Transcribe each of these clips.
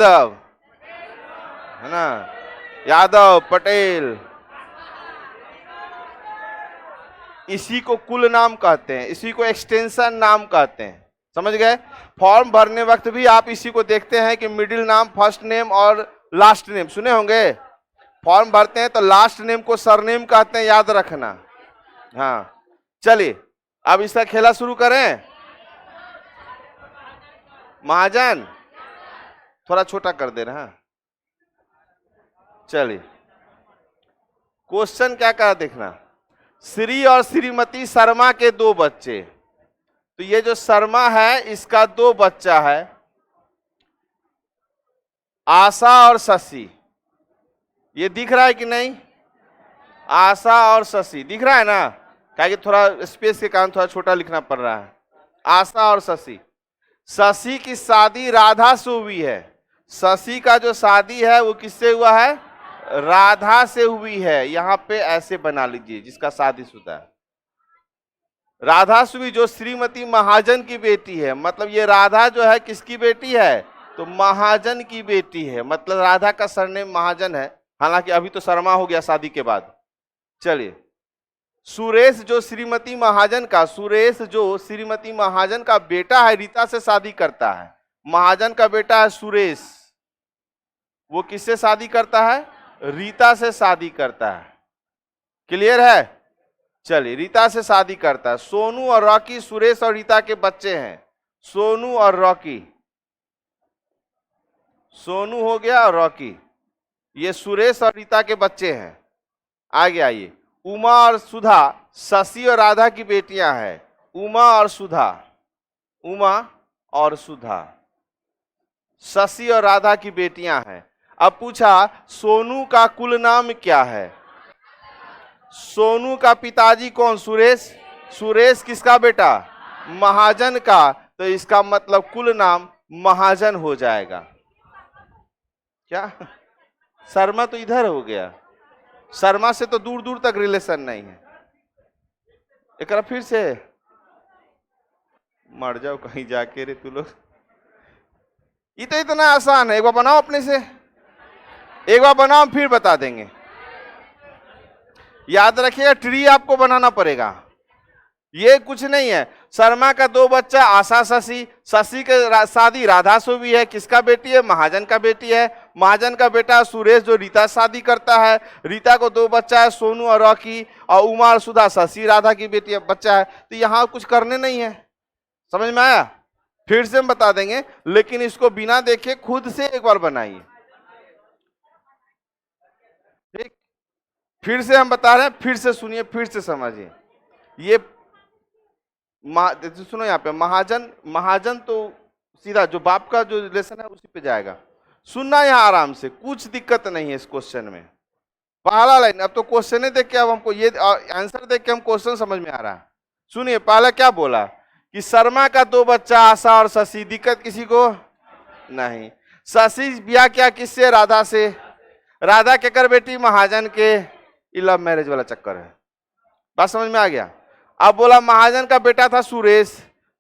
यादव, है ना, यादव, पटेल, इसी को कुल नाम कहते हैं, इसी को एक्सटेंशन नाम कहते हैं। समझ गए? फॉर्म भरने वक्त भी आप इसी को देखते हैं कि मिडिल नाम, फर्स्ट नेम और लास्ट नेम सुने होंगे। फॉर्म भरते हैं तो लास्ट नेम को सरनेम कहते हैं, याद रखना। हाँ, चलिए अब इसका खेला शुरू करें। महाजन थोड़ा छोटा कर दे रहा। चलिए, क्वेश्चन क्या कहा देखना। श्री और श्रीमती शर्मा के 2 बच्चे। तो ये जो शर्मा है इसका 2 बच्चा है, आशा और शशि। ये दिख रहा है कि नहीं? आशा और शशि दिख रहा है ना? क्या कि थोड़ा स्पेस के कारण थोड़ा छोटा लिखना पड़ रहा है। आशा और शशि। शशि की शादी राधा से हुई है। शशि का जो शादी है वो किससे हुआ है? राधा से हुई है। यहां पे ऐसे बना लीजिए, जिसका शादीशुदा है। राधा सुबी जो श्रीमती महाजन की बेटी है, मतलब ये राधा जो है किसकी बेटी है? तो महाजन की बेटी है, मतलब राधा का सरनेम महाजन है। हालांकि अभी तो शर्मा हो गया शादी के बाद। चलिए, सुरेश जो श्रीमती महाजन का, सुरेश जो श्रीमती महाजन का बेटा है, रीता से शादी करता है। महाजन का बेटा है सुरेश, वो किससे शादी करता है? रीता से शादी करता है। क्लियर है? चलिए, रीता से शादी करता है। सोनू और रॉकी सुरेश और रीता के बच्चे हैं। सोनू और रॉकी, सोनू हो गया और रॉकी, ये सुरेश और रीता के बच्चे हैं। आगे आइए, उमा और सुधा शशि और राधा की बेटियां हैं। उमा और सुधा, उमा और सुधा शशि और राधा की बेटियां हैं। अब पूछा सोनू का कुल नाम क्या है? सोनू का पिताजी कौन? सुरेश। सुरेश किसका बेटा? महाजन का। तो इसका मतलब कुल नाम महाजन हो जाएगा। क्या? शर्मा तो इधर हो गया, शर्मा से तो दूर दूर तक रिलेशन नहीं है। एक बार फिर से, मर जाओ कहीं जाके रे तू लोग। ये तो इतना आसान है, एक बार बनाओ अपने से, एक बार बनाओ फिर बता देंगे। याद रखिएगा, ट्री आपको बनाना पड़ेगा। ये कुछ नहीं है। शर्मा का 2 बच्चा आशा शशि, शशि के शादी राधा से भी है। किसका बेटी है? महाजन का बेटी है। महाजन का बेटा सुरेश जो रीता शादी करता है। रीता को 2 बच्चा है, सोनू और रॉकी, और उमा और सुधा शशि राधा की बेटी है, बच्चा है। तो यहाँ कुछ करने नहीं है। समझ में आया? फिर से हम बता देंगे, लेकिन इसको बिना देखे खुद से एक बार बनाइए। ठीक, फिर से हम बता रहे हैं, फिर से सुनिए, फिर से समझिए। ये सुनो, यहाँ पे महाजन, महाजन तो सीधा जो बाप का जो रिलेशन है उसी पे जाएगा। सुनना यहाँ आराम से, कुछ दिक्कत नहीं है इस क्वेश्चन में। पहला लाइन, अब तो क्वेश्चन देख के अब हमको ये आंसर देख के हम क्वेश्चन समझ में आ रहा है। सुनिए, पहला क्या बोला कि शर्मा का 2 बच्चा आशा और शशि। दिक्कत किसी को नहीं। शशि ब्याह क्या किससे? राधा से। राधा के कर बेटी महाजन के। लव मैरिज वाला चक्कर है। बात समझ में आ गया? अब बोला महाजन का बेटा था सुरेश,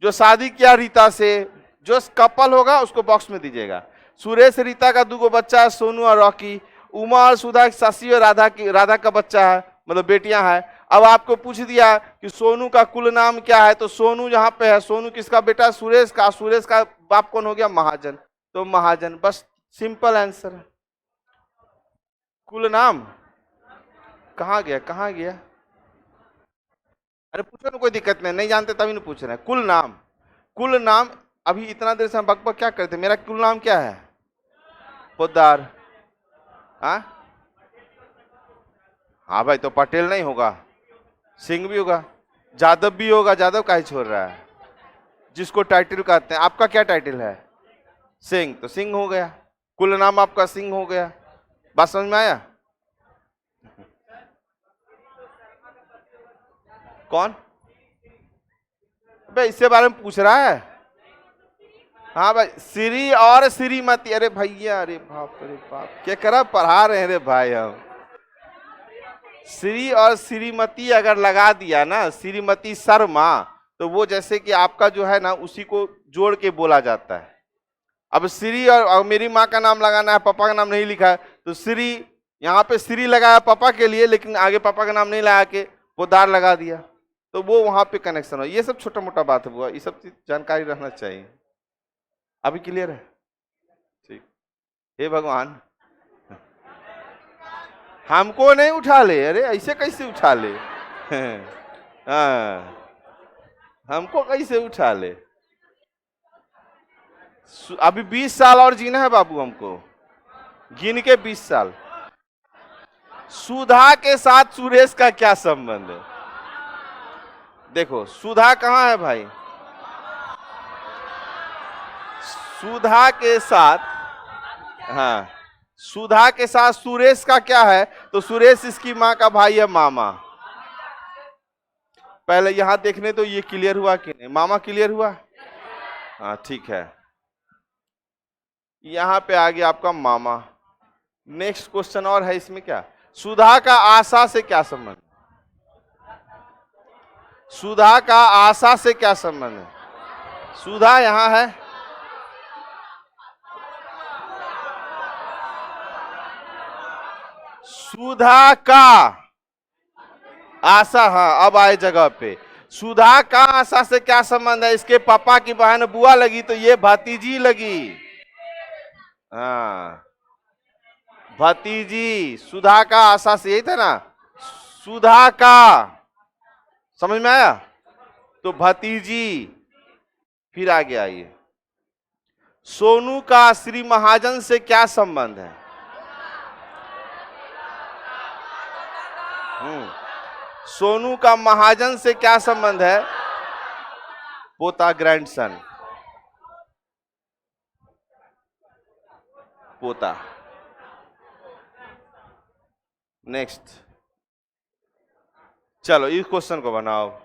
जो शादी किया रीता से। जो कपल होगा उसको बॉक्स में दीजिएगा। सुरेश रीता का 2 बच्चा है, सोनू और रॉकी। उमा और सुधा शशि और राधा का बच्चा है, मतलब बेटियां हैं। अब आपको पूछ दिया कि सोनू का कुल नाम क्या है, तो सोनू यहाँ पे है। सोनू किसका बेटा? सुरेश का। सुरेश का बाप कौन हो गया? महाजन। तो महाजन, बस सिंपल आंसर है। कुल नाम कहाँ गया, कहाँ गया? अरे पूछो ना, कोई दिक्कत नहीं, नहीं जानते तभी नहीं पूछ रहे हैं। कुल नाम, कुल नाम। अभी इतना देर से हम बकबक क्या करते? मेरा कुल नाम क्या है? पोद्दार। हाँ भाई, तो पटेल नहीं होगा, सिंह भी होगा, जादव भी होगा। जादव काहे छोड़ रहा है? जिसको टाइटल कहते हैं। आपका क्या टाइटल है? सिंह, तो सिंह हो गया। कुल नाम आपका सिंह हो गया। बात समझ में आया? कौन भाई इससे बारे में पूछ रहा है? हाँ भाई, श्री और श्रीमती। अरे भैया, अरे बाप रे बाप, क्या करा पढ़ा रहे हैं रे भाई हम। श्री और श्रीमती अगर लगा दिया ना, श्रीमती शर्मा, तो वो जैसे कि आपका जो है ना उसी को जोड़ के बोला जाता है। अब श्री और मेरी माँ का नाम लगाना है, पापा का नाम नहीं लिखा है, तो श्री, यहाँ पे श्री लगाया पापा के लिए, लेकिन आगे पापा का नाम नहीं लगा के पोदार लगा दिया, तो वो वहां पे कनेक्शन हो। ये सब छोटा मोटा बात है बुआ, ये सब चीज जानकारी रहना चाहिए। अभी क्लियर है? ठीक। हे भगवान, हमको नहीं उठा ले। अरे ऐसे कैसे उठा ले? हाँ, हमको कैसे उठा ले? अभी 20 साल और जीना है बाबू हमको, गिन के 20 साल। सुधा के साथ सुरेश का क्या संबंध है? देखो सुधा कहां है भाई? सुधा के साथ, हाँ, सुधा के साथ सुरेश का क्या है? तो सुरेश इसकी मां का भाई है, मामा। पहले यहां देखने तो ये क्लियर हुआ कि नहीं? मामा क्लियर हुआ? हाँ ठीक है, यहां पे आ गया आपका मामा। नेक्स्ट क्वेश्चन और है इसमें, क्या सुधा का आशा से क्या संबंध? सुधा का आशा से क्या संबंध है? सुधा यहां है, सुधा का आशा, हाँ अब आए जगह पे। सुधा का आशा से क्या संबंध है? इसके पापा की बहन बुआ लगी, तो ये भतीजी लगी। हाँ, भतीजी। सुधा का आशा से, यही था ना, सुधा का, समझ में आया? तो भतीजी। फिर आगे आइए, सोनू का श्री महाजन से क्या संबंध है? सोनू का महाजन से क्या संबंध है? पोता, ग्रैंडसन, पोता। नेक्स्ट, चलो इस क्वेश्चन को बनाओ।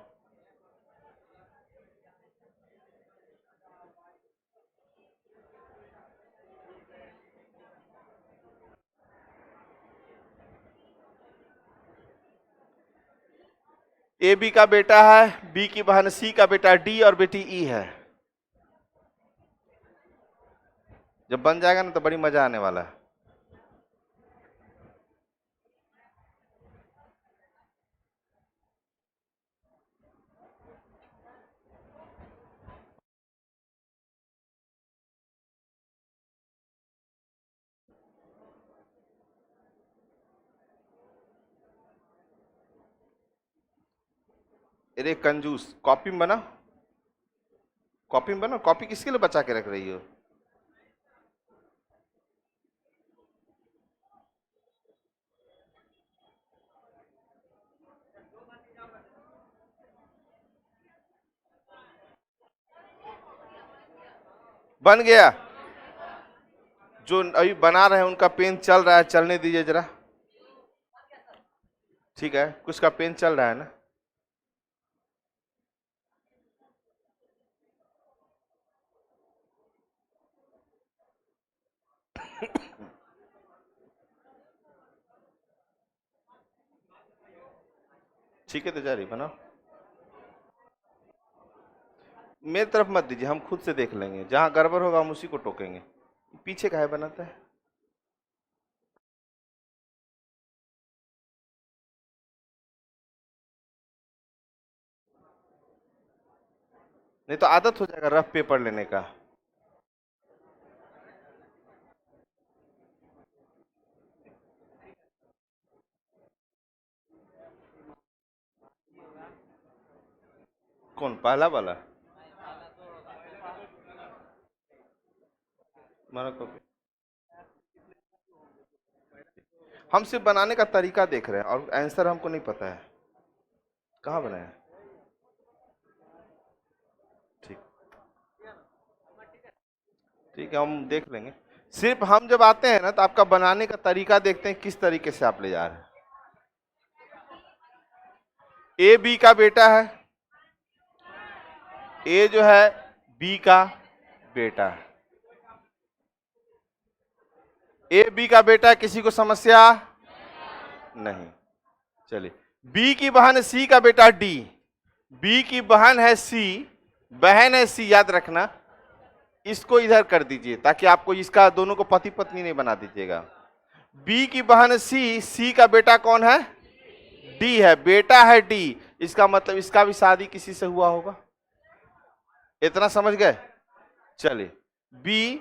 ए बी का बेटा है, बी की बहन सी का बेटा डी और बेटी ई है। जब बन जाएगा ना तो बड़ी मजा आने वाला है। अरे कंजूस, कॉपी में बना, कॉपी में बना। कॉपी किसके लिए बचा के रख रही हो? बन गया? जो अभी बना रहे हैं उनका पेन चल रहा है, चलने दीजिए जरा। ठीक है, कुछ का पेन चल रहा है ना? ठीक है, तो जारी बनाओ। मेरी तरफ मत दीजिए, हम खुद से देख लेंगे, जहां गड़बड़ होगा हम उसी को टोकेंगे। पीछे काहे बनाता है? नहीं तो आदत हो जाएगा रफ पेपर लेने का। कौन पहला वाला? माना कॉपी। हम सिर्फ बनाने का तरीका देख रहे हैं और आंसर हमको नहीं पता है कहाँ बनाया। ठीक, ठीक है, हम देख लेंगे। सिर्फ हम जब आते हैं ना तो आपका बनाने का तरीका देखते हैं, किस तरीके से आप ले जा रहे हैं। ए बी का बेटा है, ए जो है बी का बेटा है। ए बी का बेटा, किसी को समस्या नहीं? चलिए, बी की बहन सी का बेटा डी, बी की बहन है सी, बहन है सी, याद रखना। इसको इधर कर दीजिए ताकि आपको इसका दोनों को पति पत्नी नहीं बना दीजिएगा। बी की बहन सी, सी का बेटा कौन है? डी है, बेटा है डी, इसका मतलब इसका भी शादी किसी से हुआ होगा। इतना समझ गए? चलिए, बी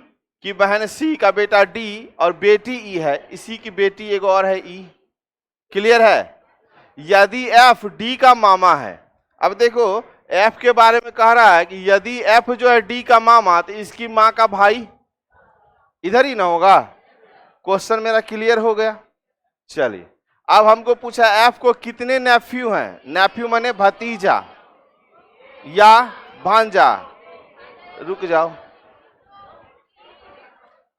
की बहन सी का बेटा डी और बेटी ई है, इसी की बेटी एक और है ई। क्लियर है? यदि एफ डी का मामा है, अब देखो एफ के बारे में कह रहा है कि यदि एफ जो है डी का मामा, तो इसकी मां का भाई इधर ही ना होगा। क्वेश्चन मेरा क्लियर हो गया। चलिए, अब हमको पूछा एफ को कितने नेफ्यू हैं? नेफ्यू माने भतीजा या भांजा। रुक जाओ,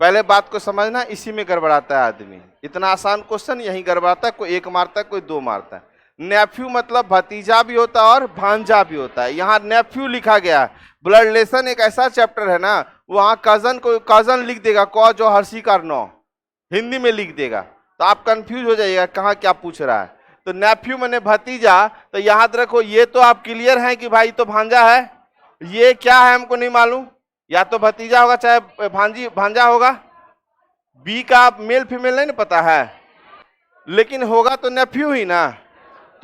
पहले बात को समझना, इसी में गड़बड़ाता है आदमी। इतना आसान क्वेश्चन यही गड़बड़ाता है, कोई एक मारता है कोई दो मारता है। नेफ्यू मतलब भतीजा भी होता है और भांजा भी होता है। यहाँ नेफ्यू लिखा गया है। ब्लड रिलेशन एक ऐसा चैप्टर है ना, वहां कजन को कजन लिख देगा, क जो हर्षी का नौ हिंदी में लिख देगा, तो आप कंफ्यूज हो जाइएगा कहाँ क्या पूछ रहा है। तो नेफ्यू मैंने भतीजा, तो याद रखो ये तो आप क्लियर हैं कि भाई तो भांजा है। ये क्या है हमको नहीं मालूम, या तो भतीजा होगा चाहे भांजा होगा। बी का मेल फीमेल नहीं ना पता है, लेकिन होगा तो नेफ्यू ही ना।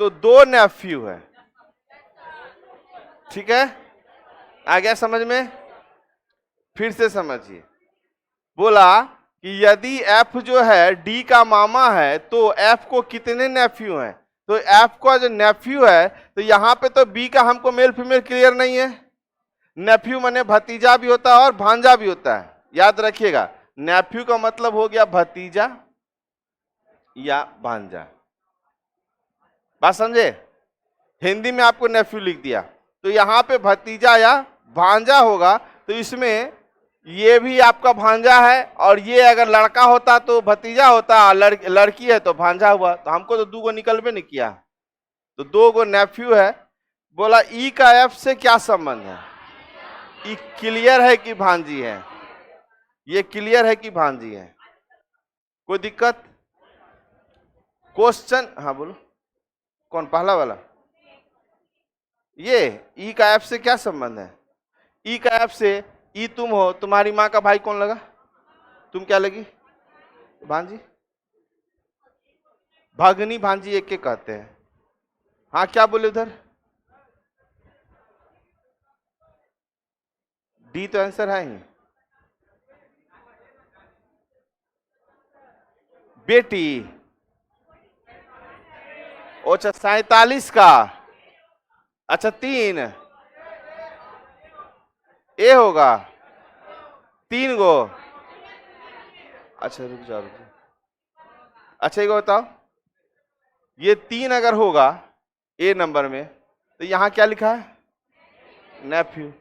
तो दो नेफ्यू है, ठीक है? आ गया समझ में? फिर से समझिए, बोला कि यदि एफ जो है डी का मामा है तो एफ को कितने नेफ्यू हैं? तो एफ का जो नेफ्यू है, तो यहाँ पे तो बी का हमको मेल फीमेल क्लियर नहीं है। नेफ्यू माने भतीजा भी होता है और भांजा भी होता है, याद रखिएगा। नेफ्यू का मतलब हो गया भतीजा या भांजा। बात समझे? हिंदी में आपको नेफ्यू लिख दिया, तो यहाँ पे भतीजा या भांजा होगा, तो इसमें ये भी आपका भांजा है, और ये अगर लड़का होता तो भतीजा होता, लड़की है तो भांजा हुआ। तो हमको तो 2 गो निकलबे नहीं किया, तो 2 गो नेफ्यू है। बोला ई का एफ से क्या संबंध है? ई क्लियर है कि भांजी है? ये क्लियर है कि भांजी है? कोई दिक्कत? क्वेश्चन, हाँ बोलो। कौन पहला वाला? ये ई का एफ से क्या संबंध है? ई का एफ से, ई तुम हो, तुम्हारी माँ का भाई कौन लगा? तुम क्या लगी? भांजी। भगनी भांजी एक के कहते हैं। हाँ क्या बोले उधर? डी तो आंसर है ही। बेटी, अच्छा 47 का, अच्छा 3 ए होगा, 3 गो। अच्छा रुक जाओ। अच्छा एक बताओ, ये 3 अगर होगा ए नंबर में, तो यहाँ क्या लिखा है? नेफ्यू।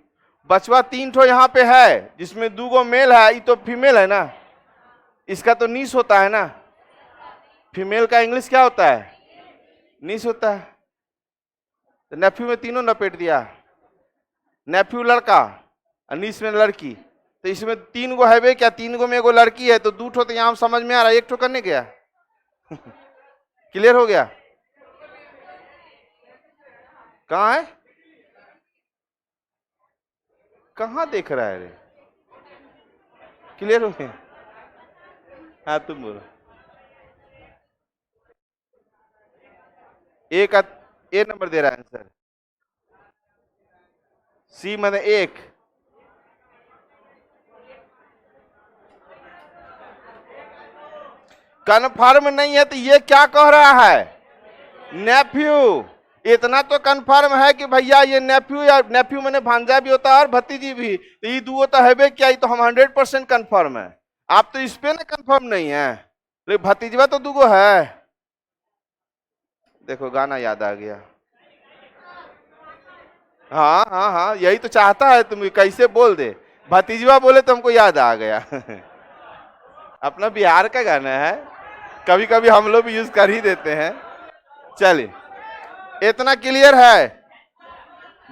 बचवा 3 ठो यहाँ पे है, जिसमें 2 गो मेल है, ये तो फीमेल है ना, इसका तो नीस होता है ना। फीमेल का इंग्लिश क्या होता है? नीस होता है। तो नेफ्यू में तीनों लपेट दिया, नेफ्यू लड़का और नीस में लड़की। तो इसमें 3 गो है क्या? 3 गो में एगो लड़की है, तो 2 ठो तो यहाँ समझ में आ रहा है, 1 ठो करने गया। क्लियर हो गया? कहाँ है? कहाँ देख रहा है रे? क्लियर हो गया? हाँ तुम बोलो। ए का ए नंबर दे रहा है आंसर, सी माने 1। कन्फर्म नहीं है तो ये क्या कह रहा है? नेफ्यू। इतना तो कन्फर्म है कि भैया ये नेफ्यू, या नेफ्यू मैंने भांजा भी होता है और भतीजी भी, तो ये 2 तो है क्या? ये तो हम 100% कन्फर्म है। आप तो इस पे ना कन्फर्म नहीं है, लेकिन भतीजवा तो 2 गो है। देखो गाना याद आ गया। हाँ हाँ हाँ, यही तो चाहता है तुम, कैसे बोल दे भतीजवा बोले तो हमको याद आ गया। अपना बिहार का गाना है, कभी कभी हम लोग भी यूज कर ही देते हैं। चलिए, इतना क्लियर है?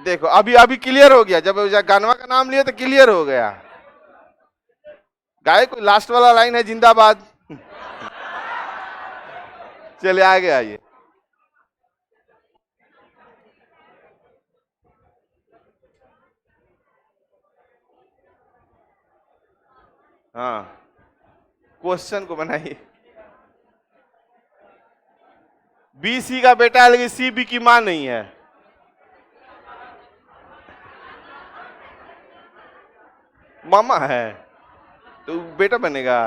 देखो अभी अभी क्लियर हो गया, जब गानवा का नाम लिया तो क्लियर हो गया। गाय कोई लास्ट वाला लाइन है जिंदाबाद। चलिए आगे आइए। हाँ, क्वेश्चन को बनाइए। बी सी का बेटा है लेकिन सी बी की मां नहीं है। मामा है तो बेटा बनेगा।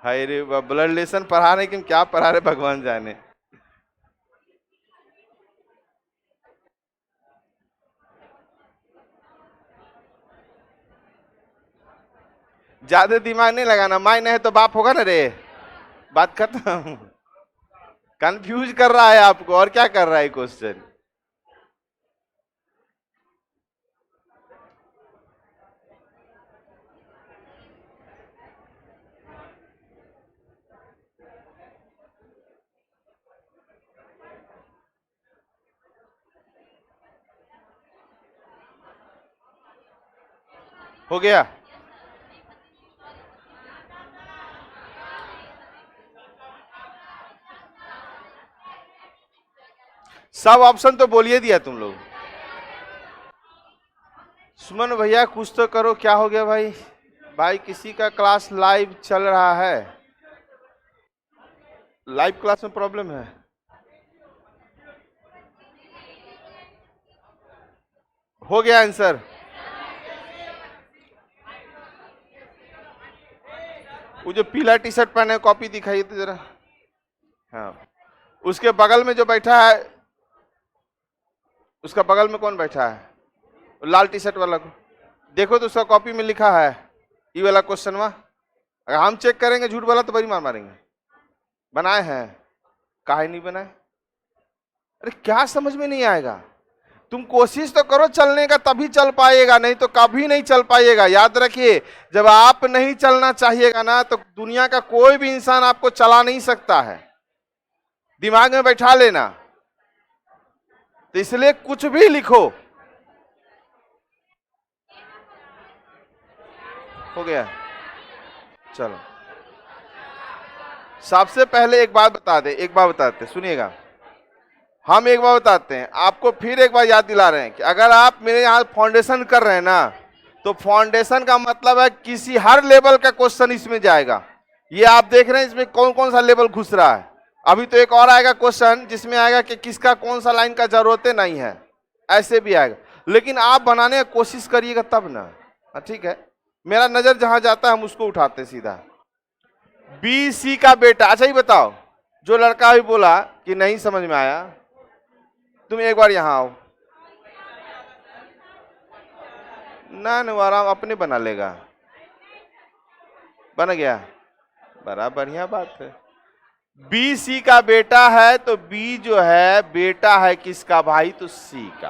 हाय रे, ब्लड रिलेशन पढ़ा रहे कि क्या पढ़ा रहे भगवान जाने। ज्यादा दिमाग नहीं लगाना, माई नहीं तो बाप होगा ना रे, बात खत्म। कंफ्यूज कर रहा है आपको, और क्या कर रहा है क्वेश्चन। हो गया। सब ऑप्शन तो बोलिए दिया तुम लोग। सुमन भैया कुछ तो करो, क्या हो गया भाई? भाई किसी का क्लास लाइव चल रहा है, लाइव क्लास में प्रॉब्लम है। हो गया आंसर। वो जो पीला टी शर्ट पहने कॉपी दिखाइए तो जरा। हाँ, उसके बगल में जो बैठा है, उसका बगल में कौन बैठा है? लाल टी शर्ट वाला को देखो तो उसका कॉपी में लिखा है ये वाला क्वेश्चन। अगर हम चेक करेंगे झूठ वाला तो बड़ी मार मारेंगे। बनाए हैं, काहे नहीं बनाए? अरे क्या समझ में नहीं आएगा? तुम कोशिश तो करो चलने का, तभी चल पाएगा, नहीं तो कभी नहीं चल पाएगा। याद रखिए, जब आप नहीं चलना चाहिएगा ना तो दुनिया का कोई भी इंसान आपको चला नहीं सकता है। दिमाग में बैठा लेना। तो इसलिए कुछ भी लिखो। हो गया, चलो। सबसे पहले एक बात बता दे, एक बात बताते, सुनिएगा। हम एक बार बताते हैं आपको, फिर एक बार याद दिला रहे हैं कि अगर आप मेरे यहाँ फाउंडेशन कर रहे हैं ना, तो फाउंडेशन का मतलब है किसी हर लेवल का क्वेश्चन इसमें जाएगा। ये आप देख रहे हैं इसमें कौन कौन सा लेवल घुस रहा है। अभी तो एक और आएगा क्वेश्चन जिसमें आएगा कि किसका कौन सा लाइन का जरूरत नहीं है, ऐसे भी आएगा। लेकिन आप बनाने की कोशिश करिएगा तब ना। ठीक है, मेरा नजर जहां जाता है हम उसको उठाते सीधा। बी सी का बेटा। अच्छा ही बताओ, जो लड़का भी बोला कि नहीं समझ में आया, तुम एक बार यहां आओ ना, वो आराम अपने बना लेगा। बन गया, बड़ा बढ़िया बात है। बी सी का बेटा है तो बी जो है बेटा है किसका भाई? तो सी का।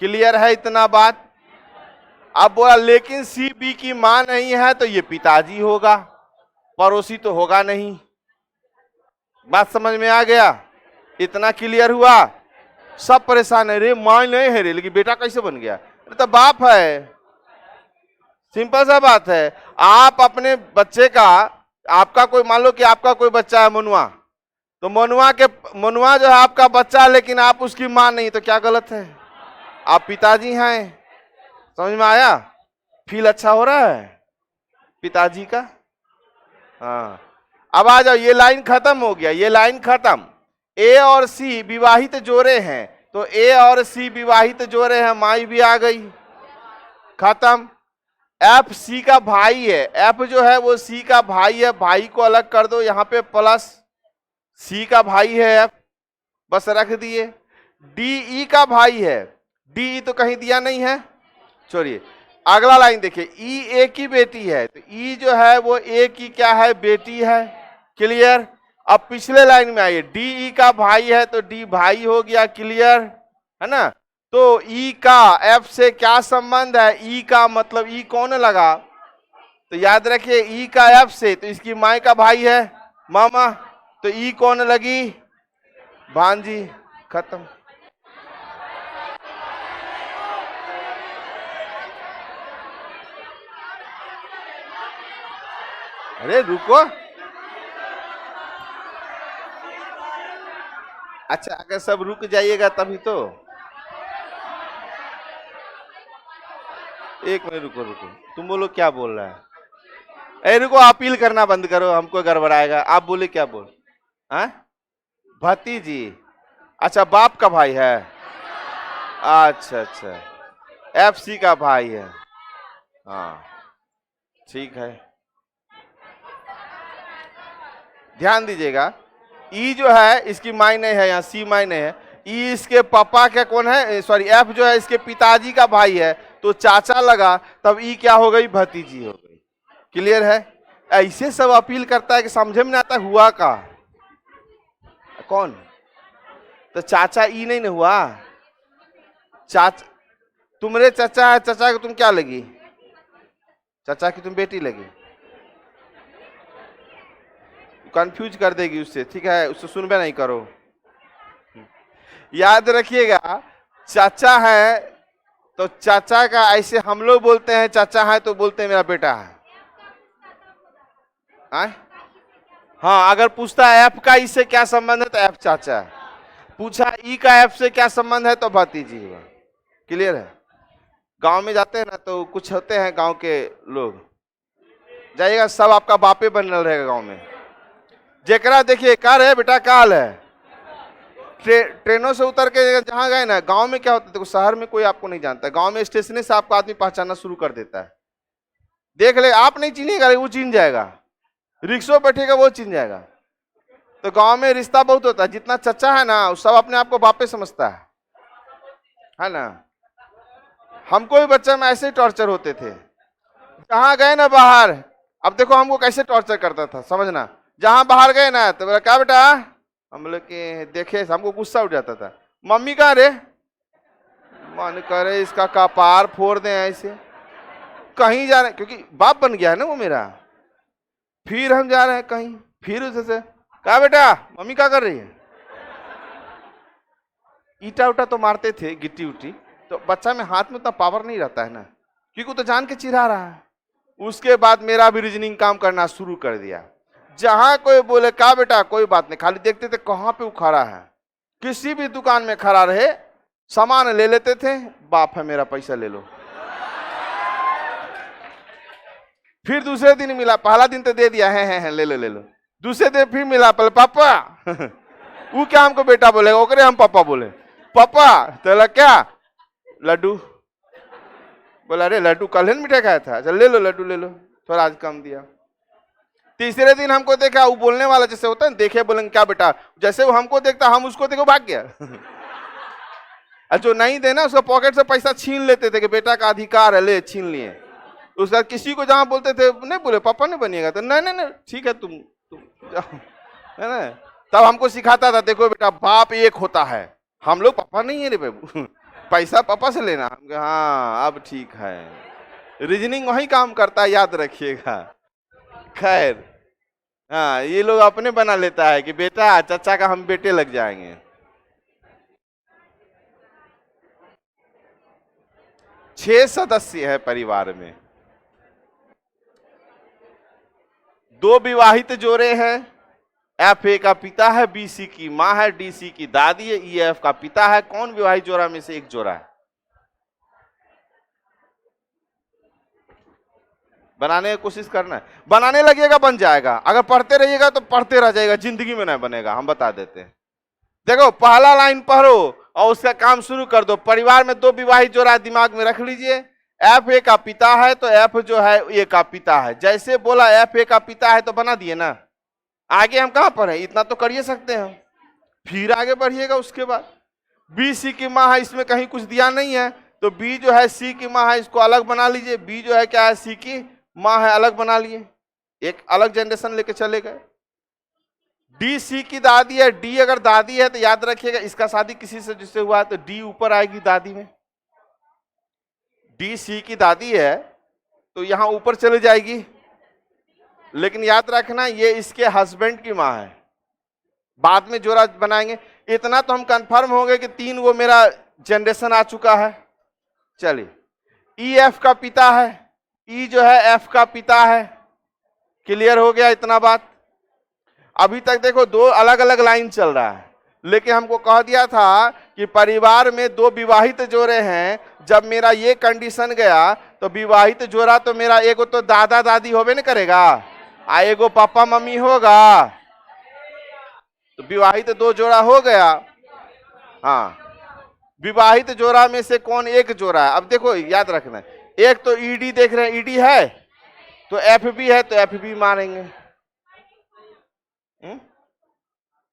क्लियर है इतना बात? अब बोला लेकिन सी बी की मां नहीं है तो ये पिताजी होगा, पड़ोसी तो होगा नहीं। बात समझ में आ गया? इतना क्लियर हुआ? सब परेशान है, रे मां नहीं है रे, लेकिन बेटा कैसे बन गया? अरे तो बाप है। सिंपल सा बात है। आप अपने बच्चे का, आपका कोई, मान लो कि आपका कोई बच्चा है मनुआ, तो मनुआ जो है आपका बच्चा है, लेकिन आप उसकी मां नहीं, तो क्या गलत है? आप पिताजी हैं। समझ में आया? फील अच्छा हो रहा है पिताजी का? हाँ, अब आ जाओ, ये लाइन खत्म हो गया, ये लाइन खत्म। ए और सी विवाहित जोड़े हैं, तो ए और सी विवाहित जोड़े हैं, माई भी आ गई, खत्म। एफ सी का भाई है, एफ जो है वो सी का भाई है, भाई को अलग कर दो, यहां पे प्लस सी का भाई है एफ, बस रख दिए। डी ई का भाई है, डी ई तो कहीं दिया नहीं है, छोड़िए। अगला लाइन देखिए, ई ए की बेटी है, तो ई जो है वो ए की क्या है? बेटी है। क्लियर? अब पिछले लाइन में आइए, डी ई का भाई है तो डी भाई हो गया। क्लियर है ना? तो ई का एफ से क्या संबंध है? ई का मतलब ई कौन लगा? तो याद रखिए, ई का एफ से, तो इसकी माई का भाई है मामा, तो ई कौन लगी? भांजी, खत्म। अरे रुको, अच्छा अगर सब रुक जाइएगा तभी तो। एक मिनट रुको रुको, तुम बोलो क्या बोल रहा है? इनको अपील करना बंद करो, हमको गड़बड़ाएगा। आप बोले क्या बोल? हाँ, भतीजी। अच्छा, बाप का भाई है। अच्छा अच्छा, एफसी का भाई है। हाँ ठीक है, ध्यान दीजिएगा। ई जो है इसकी मायने है, यहाँ सी मायने है। ई इसके पापा का कौन है, सॉरी एफ जो है इसके पिताजी का भाई है, तो चाचा लगा, तब ई क्या हो गई, भतीजी हो गई। क्लियर है? ऐसे सब अपील करता है कि समझे में नहीं आता हुआ का कौन। तो चाचा ई नहीं ना हुआ, चाचा तुम्हारे चाचा है, चाचा को तुम क्या लगी, चाचा की तुम बेटी लगी। कंफ्यूज कर देगी उससे, ठीक है, उससे सुनबे नहीं करो। याद रखिएगा, चाचा है तो चाचा का ऐसे हम लोग बोलते हैं, चाचा है तो बोलते हैं मेरा बेटा है। आए? हाँ, अगर पूछता है एफ का इससे क्या संबंध है तो एफ चाचा है, पूछा ई का एफ से क्या संबंध है तो भतीजी हुआ। क्लियर है? गांव में जाते हैं ना तो कुछ होते हैं गांव के लोग, जाइएगा सब आपका बापे बन रहेगा गांव में। जेकरा देखिए कार है बेटा, काल है, ट्रेनों से उतर के जहां गए ना, गांव में क्या होता है, देखो शहर में कोई आपको नहीं जानता, गांव में स्टेशन से आपको आदमी पहचानना शुरू कर देता है। देख ले, आप नहीं चिनिएगा, वो चिन जाएगा, रिक्शो बैठेगा वो चिन जाएगा। तो गांव में रिश्ता बहुत होता है, जितना चचा है ना सब अपने आप को बापे समझता है ना। हमको भी बच्चे में ऐसे टॉर्चर होते थे, जहां गए ना बाहर, अब देखो हमको कैसे टॉर्चर करता था समझना, जहां बाहर गए ना तो बोला क्या बेटा, हम लोग के देखे हमको गुस्सा उठ जाता था, मम्मी कहाँ रे, मन करे इसका कपार फोड़ दें ऐसे। कहीं जा रहे, क्योंकि बाप बन गया है ना वो मेरा, फिर हम जा रहे हैं कहीं, फिर उसे कहा बेटा मम्मी क्या कर रही है। ईटा उटा तो मारते थे, गिट्टी उट्टी, तो बच्चा में हाथ में उतना पावर नहीं रहता है ना, क्योंकि वो तो जान के चिढ़ा रहा है। उसके बाद मेरा भी रीजनिंग काम करना शुरू कर दिया, जहां कोई बोले का बेटा कोई बात नहीं, खाली देखते थे कहां पे वो खड़ा है, किसी भी दुकान में खड़ा रहे सामान ले लेते थे, बाप है मेरा पैसा ले लो। फिर दूसरे दिन मिला, पहला दिन तो दे दिया है ले लो ले लो, दूसरे दिन फिर मिला, पहले पापा वो क्या हमको बेटा बोलेगा, ओकरे हम पापा बोले, पापा तो क्या लड्डू, बोला अरे लड्डू कल मिठाई खाया था, चल ले लो लड्डू ले लो, थोड़ा आज कम दिया। तीसरे दिन हमको देखा, वो बोलने वाला जैसे होता है, देखे बोलेंगे क्या बेटा, जैसे वो हमको देखता हम उसको देखो भाग गया। और जो नहीं देना उसको पॉकेट से पैसा छीन लेते थे कि बेटा का अधिकार है, ले छीन लिए। उसके बाद किसी को जहां बोलते थे नहीं बोले पापा नहीं बनिएगा, तो नहीं नहीं नहीं ठीक है तुम जाओ, है ना। तब हमको सिखाता था देखो बेटा बाप एक होता है, हम लोग पापा नहीं है रे बाबू, पैसा पापा से लेना। हाँ अब ठीक है, रीजनिंग वही काम करता है, याद रखिएगा। खैर हाँ, ये लोग अपने बना लेता है कि बेटा चाचा का हम बेटे लग जाएंगे। छह सदस्य है परिवार में, दो विवाहित जोड़े हैं, एफ ए का पिता है, बी सी की माँ है, डी सी की दादी है, ई एफ का पिता है। कौन विवाहित जोड़ा में से एक जोड़ा है? बनाने की कोशिश करना है, बनाने लगिएगा बन जाएगा, अगर पढ़ते रहिएगा तो पढ़ते रह जाएगा, जिंदगी में नहीं बनेगा, हम बता देते हैं। देखो पहला लाइन पढ़ो और उसका काम शुरू कर दो। परिवार में दो विवाहित जोड़ा दिमाग में रख लीजिए, एफ ए का पिता है तो एफ जो है ए का पिता है, जैसे बोला एफ ए का पिता है तो बना दिए ना। आगे हम कहां पर है, इतना तो करिए सकते हैं हम, फिर आगे बढ़िएगा। उसके बाद बी सी की माँ है, इसमें कहीं कुछ दिया नहीं है, तो बी जो है सी की माँ है, इसको अलग बना लीजिए। बी जो है क्या है, सी की माँ है, अलग बना लिए, एक अलग जनरेशन लेके चले गए। डी सी की दादी है, डी अगर दादी है तो याद रखिएगा इसका शादी किसी से जिससे हुआ है तो डी ऊपर आएगी दादी में। डी सी की दादी है तो यहां ऊपर चली जाएगी, लेकिन याद रखना ये इसके हस्बैंड की माँ है, बाद में जोड़ा बनाएंगे। इतना तो हम कंफर्म हो गए कि तीन वो मेरा जनरेशन आ चुका है। चलिए ई एफ का पिता है, ई जो है एफ का पिता है, क्लियर हो गया इतना बात। अभी तक देखो दो अलग अलग लाइन चल रहा है, लेकिन हमको कह दिया था कि परिवार में दो विवाहित जोड़े हैं, जब मेरा ये कंडीशन गया तो विवाहित जोड़ा तो मेरा एगो तो दादा दादी होबे न करेगा, आ एगो पापा मम्मी होगा, तो विवाहित दो जोड़ा हो गया। हाँ, विवाहित जोड़ा में से कौन एक जोड़ा है? अब देखो याद रखना, एक तो ईडी देख रहे हैं, ईडी है तो एफ बी है, तो एफ बी मारेंगे।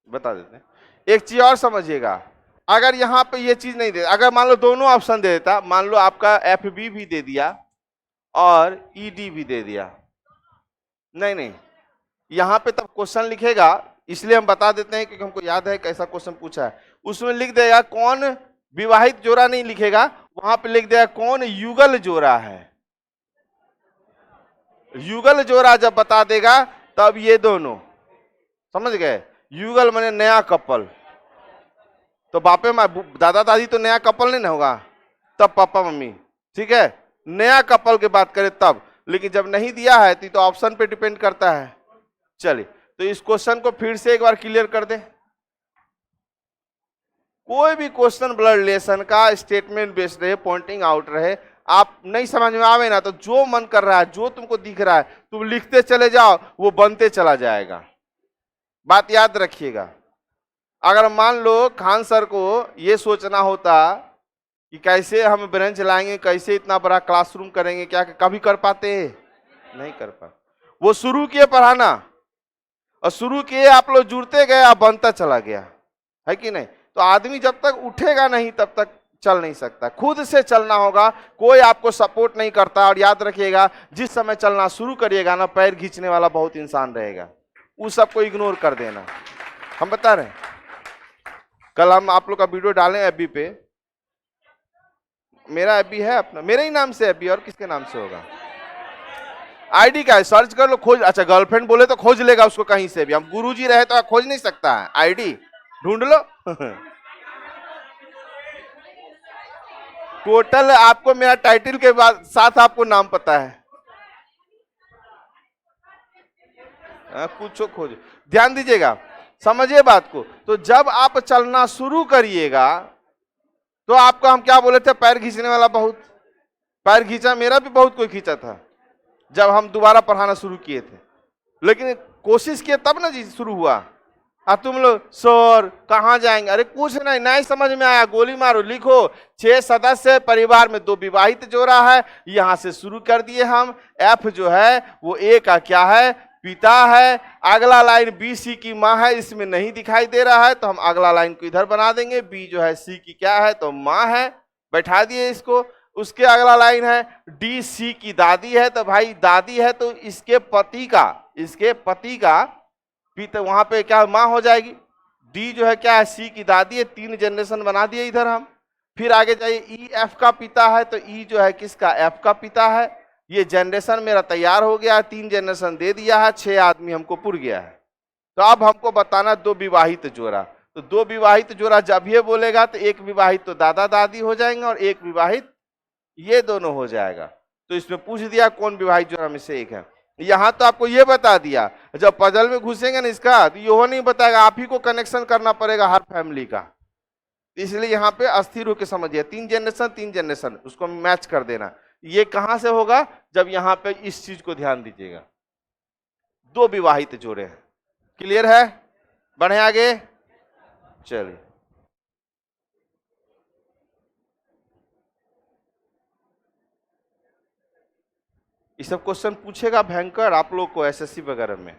बता देते हैं। एक चीज और समझिएगा, अगर यहां पे ये चीज नहीं दे, अगर मान लो दोनों ऑप्शन दे देता, मान लो आपका एफ बी भी दे दिया और ईडी भी दे दिया, नहीं नहीं, यहां पे तब क्वेश्चन लिखेगा, इसलिए हम बता देते हैं क्योंकि हमको याद है कैसा क्वेश्चन पूछा है। उसमें लिख देगा कौन विवाहित जोड़ा, नहीं लिखेगा, वहां पे लिख देगा कौन युगल जोड़ा है। युगल जोड़ा जब बता देगा तब ये दोनों, समझ गए, युगल माने नया कपल, तो बापे माँ दादा दादी तो नया कपल नहीं ना होगा, तब पापा मम्मी, ठीक है, नया कपल की बात करें तब। लेकिन जब नहीं दिया है तो ऑप्शन पे डिपेंड करता है। चलिए, तो इस क्वेश्चन को फिर से एक बार क्लियर कर दें। कोई भी क्वेश्चन ब्लड रिलेशन का स्टेटमेंट बेस्ड रहे, पॉइंटिंग आउट रहे, आप नहीं समझ में आवे ना, तो जो मन कर रहा है, जो तुमको दिख रहा है, तुम लिखते चले जाओ, वो बनते चला जाएगा। बात याद रखिएगा। अगर मान लो खान सर को ये सोचना होता कि कैसे हम ब्रेंच लाएंगे, कैसे इतना बड़ा क्लासरूम करेंगे, क्या कभी कर पाते? नहीं कर पाते। वो शुरू किए पढ़ाना, और शुरू किए आप लोग जुड़ते गए, आप बनता चला गया, है कि नहीं? तो आदमी जब तक उठेगा नहीं तब तक चल नहीं सकता, खुद से चलना होगा, कोई आपको सपोर्ट नहीं करता। और याद रखिएगा, जिस समय चलना शुरू करिएगा ना, पैर खींचने वाला बहुत इंसान रहेगा, उस सबको इग्नोर कर देना। हम बता रहे हैं, कल हम आप लोग का वीडियो डालें एफबी पे, मेरा एफबी है अपना, मेरे ही नाम से एफबी, और किसके नाम से होगा? आईडी का है, सर्च कर लो, खोज। अच्छा, गर्लफ्रेंड बोले तो खोज लेगा उसको कहीं से भी, हम गुरुजी रहे तो खोज नहीं सकता है, आईडी ढूंढ लो। टोटल आपको मेरा टाइटल के बाद साथ आपको नाम पता है, पूछो खोजो, ध्यान दीजिएगा, समझिए बात को। तो जब आप चलना शुरू करिएगा तो आपको हम क्या बोले थे, पैर खींचने वाला बहुत, पैर खींचा, मेरा भी बहुत कोई खींचा था जब हम दोबारा पढ़ाना शुरू किए थे, लेकिन कोशिश किए तब ना जी शुरू हुआ। अब तुम लोग सर कहाँ जाएंगे, अरे कुछ नहीं, नहीं समझ में आया, गोली मारो, लिखो 6 सदस्य परिवार में 2 विवाहित जोड़ा है, यहां से शुरू कर दिए हम। एफ जो है वो ए का क्या है, पिता है। अगला लाइन बी सी की माँ है, इसमें नहीं दिखाई दे रहा है तो हम अगला लाइन को इधर बना देंगे। बी जो है सी की क्या है, तो माँ है, बैठा दिए इसको। उसके अगला लाइन है डी सी की दादी है, तो भाई दादी है तो इसके पति का पिता, वहां पे क्या माँ हो जाएगी। डी जो है क्या है, सी की दादी है, 3 जनरेशन बना दिए इधर हम। फिर आगे जाइए, ई एफ का पिता है, तो ई जो है किसका, एफ का पिता है। ये जनरेशन मेरा तैयार हो गया है, 3 जनरेशन दे दिया है, 6 आदमी हमको पुर गया है। तो अब हमको बताना 2 विवाहित जोड़ा, तो 2 विवाहित जोड़ा जब ये बोलेगा तो एक विवाहित तो दादा दादी हो जाएंगे और एक विवाहित ये दोनों हो जाएगा। तो इसमें पूछ दिया कौन विवाहित जोड़ा में से एक है। यहां तो आपको ये बता दिया, जब पजल में घुसेंगे ना इसका, तो ये नहीं बताएगा, आप ही को कनेक्शन करना पड़ेगा हर फैमिली का। इसलिए यहाँ पे अस्थिर होकर समझिए, 3 जनरेशन उसको मैच कर देना। ये कहां से होगा, जब यहाँ पे इस चीज को ध्यान दीजिएगा, 2 विवाहित जोड़े हैं। क्लियर है? बढ़े आगे, चलिए। ये सब क्वेश्चन पूछेगा भयंकर आप लोग को एसएससी वगैरह में।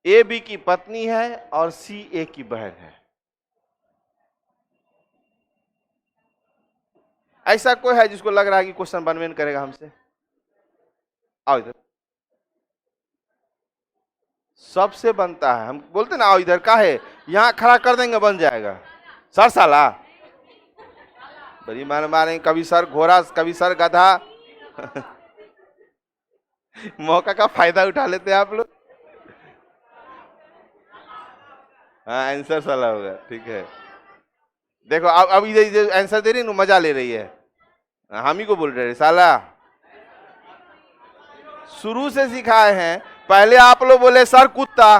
ए बी की पत्नी है और सी ए की बहन है। ऐसा कोई है जिसको लग रहा है कि क्वेश्चन बनवेन करेगा हमसे? आओ इधर, सबसे बनता है। हम बोलते ना आओ इधर, का है यहाँ खड़ा कर देंगे बन जाएगा। सर साला बड़ी मारेंगे, कभी सर घोड़ा, कभी सर गधा। मौका का फायदा उठा लेते हैं आप लोग। हाँ, आंसर साला होगा, ठीक है। देखो अब इधर आंसर दे रही है, मजा ले रही है, हम ही को बोल रहे साला। शुरू से सिखाए हैं, पहले आप लोग बोले सर कुत्ता,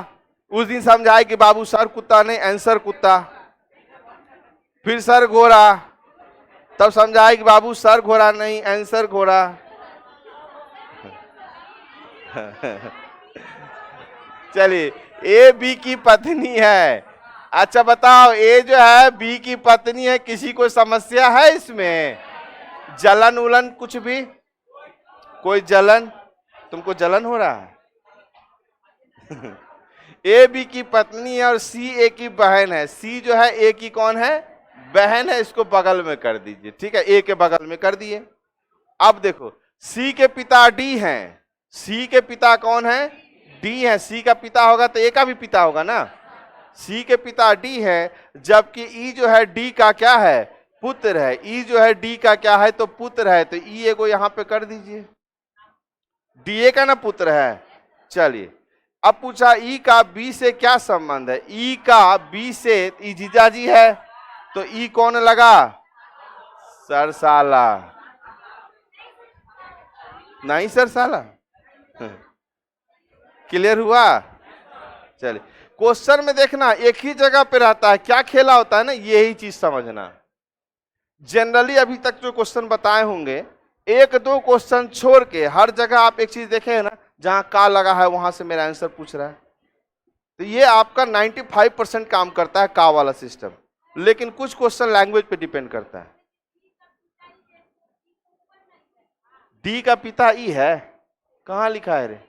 उस दिन समझाए कि बाबू सर कुत्ता नहीं, आंसर कुत्ता। फिर सर घोड़ा, तब समझाए कि बाबू सर घोड़ा नहीं, आंसर घोड़ा। चलिए, ए बी की पत्नी है। अच्छा बताओ, ए जो है बी की पत्नी है, किसी को समस्या है इसमें? जलन उलन कुछ भी? कोई जलन? तुमको जलन हो रहा है? ए बी की पत्नी है और सी ए की बहन है। सी जो है ए की कौन है? बहन है। इसको बगल में कर दीजिए, ठीक है, ए के बगल में कर दिए। अब देखो, सी के पिता डी हैं। सी के पिता कौन है? डी है। सी का पिता होगा तो ए का भी पिता होगा ना। सी के पिता डी है, जबकि ई जो है डी का क्या है? पुत्र है। ई जो है डी का क्या है? तो पुत्र है। तो ई एगो यहां पे कर दीजिए, डी ए का ना पुत्र है। चलिए, अब पूछा ई का बी से क्या संबंध है? ई का बी से, ई जीजाजी है, तो ई कौन लगा? सरसाला। नहीं सरसाला। क्लियर हुआ? चलिए, क्वेश्चन में देखना एक ही जगह पे रहता है, क्या खेला होता है ना, यही चीज समझना। जनरली अभी तक जो क्वेश्चन बताए होंगे, एक दो क्वेश्चन छोड़ के हर जगह आप एक चीज देखे है ना, जहां का लगा है वहां से मेरा आंसर पूछ रहा है। तो ये आपका 95% काम करता है का वाला सिस्टम, लेकिन कुछ क्वेश्चन लैंग्वेज पे डिपेंड करता है। डी का पिता ई है, कहां लिखा है रे?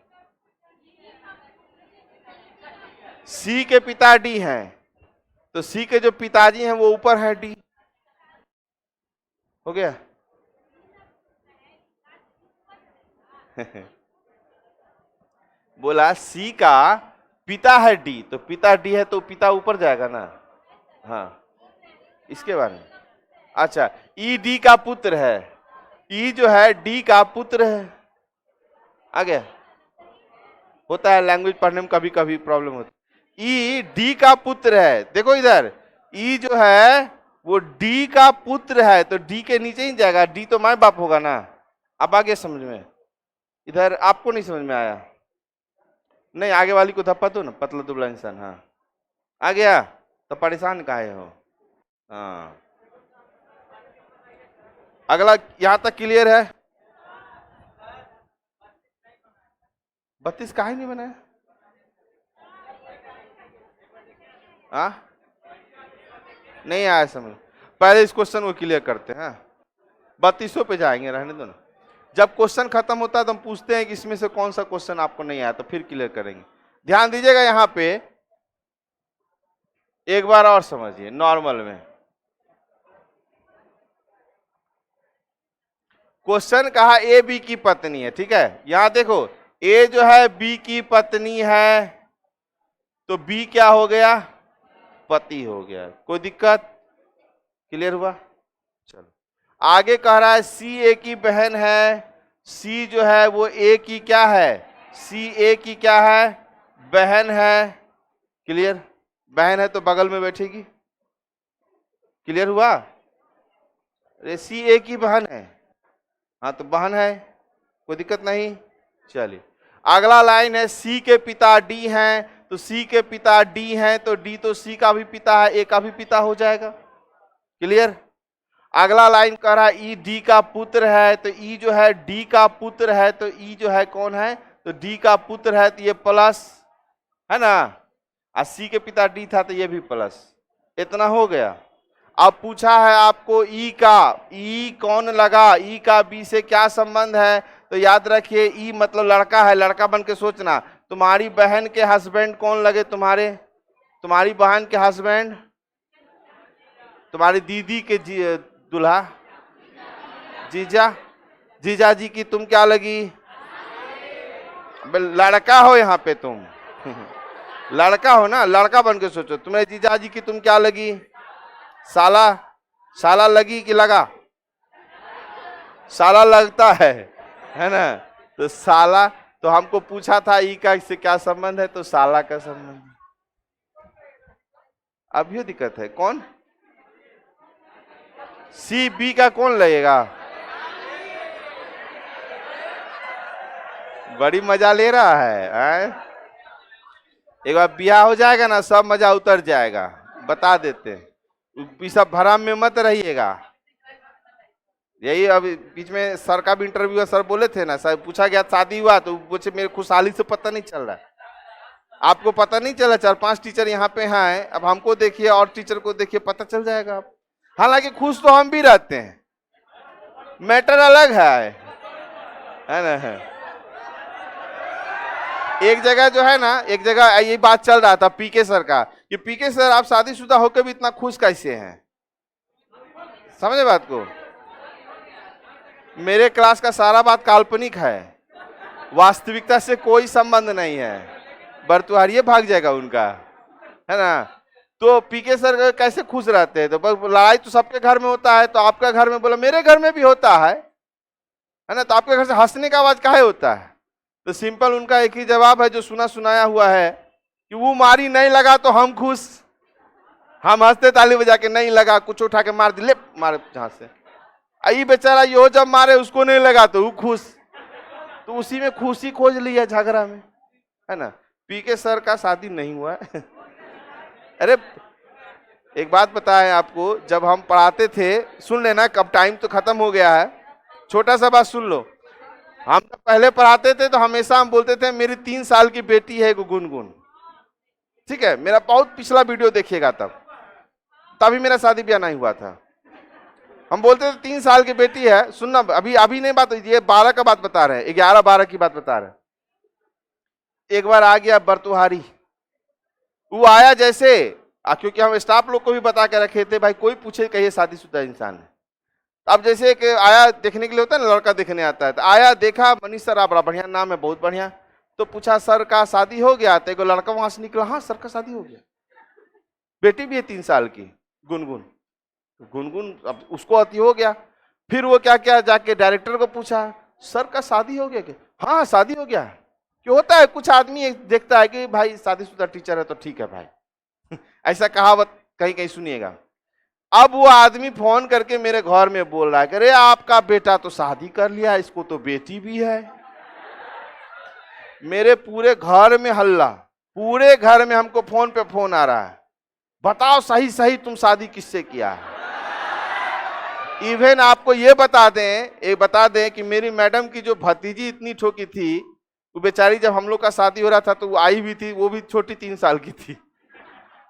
सी के पिता डी हैं, तो सी के जो पिताजी हैं वो ऊपर है, डी। हो गया? बोला सी का पिता है डी, तो पिता डी है तो पिता ऊपर जाएगा ना। हाँ, इसके बारे में। अच्छा, ई डी का पुत्र है। ई जो है डी का पुत्र है। आ गया? होता है लैंग्वेज पढ़ने में कभी कभी प्रॉब्लम होती है। ई डी का पुत्र है। देखो इधर, ई जो है वो डी का पुत्र है, तो डी के नीचे ही जाएगा। डी तो माँ बाप होगा ना। अब आगे समझ में? इधर आपको नहीं समझ में आया? नहीं, आगे वाली को धप्पा दो ना, पतला दुबला इंसान। हाँ, आ गया? तो परेशान काहे हो? हाँ, अगला यहां तक क्लियर है? 32 काहे नहीं बनाया? हाँ, नहीं आया समझ। पहले इस क्वेश्चन को क्लियर करते हैं, 3200 पे जाएंगे, रहने दो ना। जब क्वेश्चन खत्म होता है तो हम पूछते हैं कि इसमें से कौन सा क्वेश्चन आपको नहीं आया, तो फिर क्लियर करेंगे। ध्यान दीजिएगा यहां पे, एक बार और समझिए नॉर्मल में। क्वेश्चन कहा ए बी की पत्नी है, ठीक है। यहां देखो, ए जो है बी की पत्नी है, तो बी क्या हो गया? पति हो गया। कोई दिक्कत? क्लियर हुआ? चलो, आगे कह रहा है सी ए की बहन है। सी जो है वो ए की क्या है? सी ए की क्या है? बहन है। क्लियर? बहन है तो बगल में बैठेगी। क्लियर हुआ? अरे सी ए की बहन है, हाँ तो बहन है, कोई दिक्कत नहीं। चलिए, अगला लाइन है सी के पिता डी हैं, तो सी के पिता डी हैं, तो डी तो सी का भी पिता है, ए का भी पिता हो जाएगा। क्लियर? अगला लाइन कह रहा है ई डी का पुत्र है, तो ई जो है डी का पुत्र है, तो ई जो है कौन है? तो डी का पुत्र है, तो ये प्लस है ना, और सी के पिता डी था तो ये भी प्लस। इतना हो गया। अब पूछा है आपको ई का, ई कौन लगा? ई का बी से क्या संबंध है? तो याद रखिए, ई मतलब लड़का है। लड़का बन के सोचना, तुम्हारी बहन के हस्बैंड कौन लगे? तुम्हारी बहन के हस्बैंड, तुम्हारी दीदी के दूल्हा, जीजा, जीजा जी की तुम क्या लगी? लड़का हो यहाँ पे तुम। लड़का हो ना, लड़का बन के सोचो, तुम्हारे जीजा जी की तुम क्या लगी? साला। साला लगी कि लगा? साला लगता है ना। तो साला, तो हमको पूछा था ई का इससे क्या संबंध है, तो साला का संबंध। अब ये दिक्कत है, कौन? सी बी का कौन लगेगा? बड़ी मजा ले रहा है। एक बार ब्याह हो जाएगा ना, सब मजा उतर जाएगा, बता देते हैं। ये सब भरम में मत रहिएगा। यही अभी बीच में सर का भी इंटरव्यू हुआ, सर बोले थे ना, सर पूछा गया शादी हुआ, तो पूछे मेरे खुशहाली से पता नहीं चल रहा है। आपको पता नहीं चला, 4-5 टीचर यहाँ पे हैं, अब हमको देखिए और टीचर को देखिए, पता चल जाएगा आप। हालांकि खुश तो हम भी रहते हैं, मैटर अलग है ना। है एक जगह जो है ना, एक जगह ये बात चल रहा था पीके सर का, कि पीके सर आप शादीशुदा होकर भी इतना खुश कैसे हैं? समझे बात को? मेरे क्लास का सारा बात काल्पनिक है, वास्तविकता से कोई संबंध नहीं है, बरतुहारिये भाग जाएगा उनका, है ना। तो पीके सर कैसे खुश रहते हैं? तो लड़ाई तो सबके घर में होता है, तो आपका घर में, बोला मेरे घर में भी होता है ना, तो आपके घर से हंसने का आवाज काहे होता है? तो सिंपल उनका एक ही जवाब है जो सुना सुनाया हुआ है, कि वो मारी नहीं लगा तो हम खुश, हम हंसते ताली बजा के, नहीं लगा कुछ उठा के मार दी, ले मारे जहां से। आई बेचारा यो जब मारे उसको नहीं लगा तो वो खुश, तो उसी में खुशी खोज लिया झगड़ा में, है ना। पीके सर का शादी नहीं हुआ है। अरे एक बात बताएं आपको, जब हम पढ़ाते थे, सुन लेना, कब टाइम तो खत्म हो गया है, छोटा सा बात सुन लो। हम जब पहले पढ़ाते थे तो हमेशा हम बोलते थे मेरी 3 साल की बेटी है गुनगुन, ठीक है। मेरा बहुत पिछला वीडियो देखिएगा, तभी मेरा शादी ब्याह नहीं हुआ था। हम बोलते थे 3 साल की बेटी है, सुनना, अभी नहीं बात, ये 12 का बात बता रहे हैं, 11-12 की बात बता रहे हैं। एक बार आ गया बरतुहारी, वो आया जैसे, क्योंकि हम स्टाफ लोग को भी बता के रखे थे, भाई कोई पूछे कहिए शादीशुदा इंसान है। अब जैसे कि आया देखने के लिए होता है ना, लड़का देखने आता है, तो आया देखा, मनीष सर आप, बड़ा बढ़िया नाम है, बहुत बढ़िया। तो पूछा सर का शादी हो गया? तो लड़का वहां से निकला, हाँ सर का शादी हो गया, बेटी भी है 3 साल की गुनगुन। गुनगुन अब उसको अति हो गया, फिर वो क्या क्या जाके डायरेक्टर को पूछा, सर का शादी हो गया क्या? हाँ शादी हो गया। क्यों होता है, कुछ आदमी देखता है कि भाई शादीशुदा टीचर है तो ठीक है भाई। ऐसा कहावत कहीं कहीं सुनिएगा। अब वो आदमी फोन करके मेरे घर में बोल रहा है, अरे आपका बेटा तो शादी कर लिया, इसको तो बेटी भी है। मेरे पूरे घर में हल्ला, पूरे घर में हमको फोन पे फोन आ रहा है, बताओ सही सही तुम शादी किससे किया है। इवन आपको ये बता दें कि मेरी मैडम की जो भतीजी इतनी छोटी थी, वो बेचारी जब हम लोग का शादी हो रहा था तो वो आई भी थी, वो भी छोटी 3 साल की थी।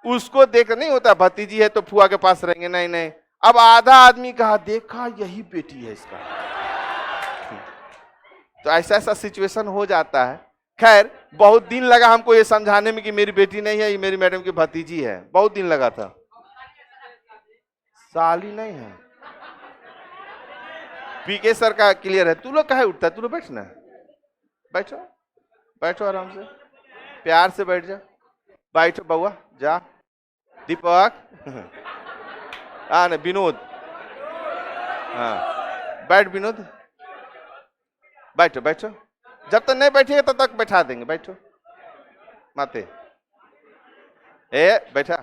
उसको देख नहीं होता भतीजी है तो फुआ के पास रहेंगे, नहीं नहीं। अब आधा आदमी कहा देखा यही बेटी है इसका। तो ऐसा ऐसा सिचुएशन हो जाता है। खैर बहुत दिन लगा हमको ये समझाने में कि मेरी बेटी नहीं है, ये मेरी मैडम की भतीजी है, बहुत दिन लगा था। साली नहीं है, पीके सर का क्लियर है। तू लोग कहाँ उठता है, तू लोग बैठना, बैठो बैठो आराम से, प्यार से बैठ जा, बैठो बउआ जा। दीपक हाँ नहीं, विनोद, हाँ बैठ विनोद, बैठो बैठो, जब तक नहीं बैठिएगा तब तक बैठा देंगे, बैठो माते, ए बैठा।